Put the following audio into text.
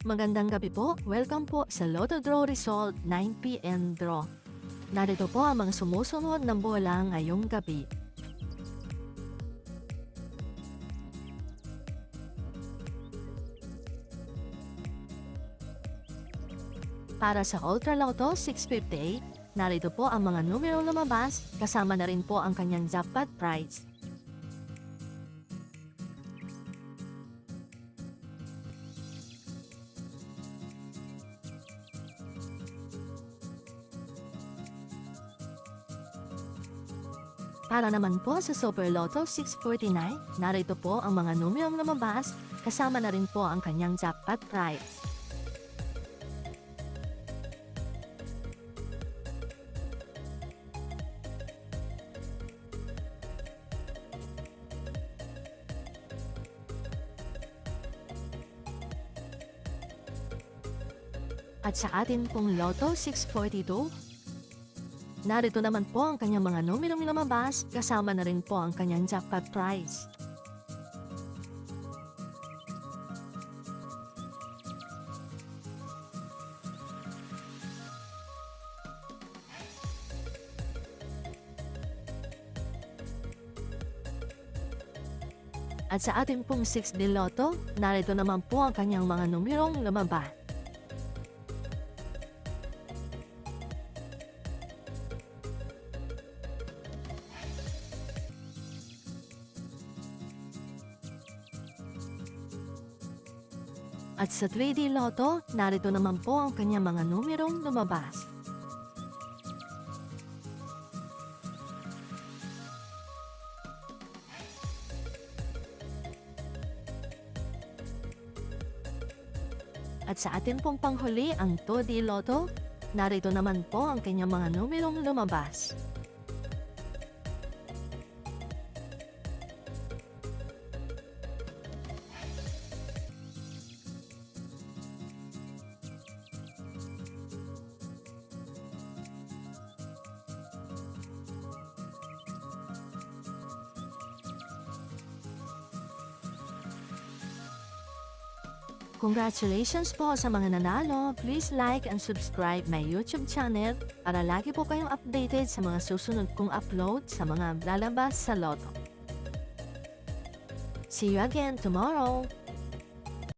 Magandang gabi po. Welcome po sa Lotto Draw Result 9 PM Draw. Narito po ang mga sumusunod ng bola ngayong gabi. Para sa Ultra Lotto 658, narito po ang mga numero lumabas, kasama na rin po ang kanyang jackpot prize. Para naman po sa Super Lotto 649, narito po ang mga numerong lumabas, kasama na rin po ang kanyang jackpot prize. At sa atin pong Lotto 642, narito naman po ang kanyang mga numerong lumabas, kasama na rin po ang kanyang jackpot prize. At sa ating pong 6D Lotto, narito naman po ang kanyang mga numerong lumabas. At sa 3D Lotto, narito naman po ang kanyang mga numerong lumabas. At sa atin pong panghuli ang 2D Lotto, narito naman po ang kanyang mga numerong lumabas. Congratulations po sa mga nanalo. Please like and subscribe my YouTube channel para lagi po kayong updated sa mga susunod kong upload sa mga lalabas sa Lotto. See you again tomorrow!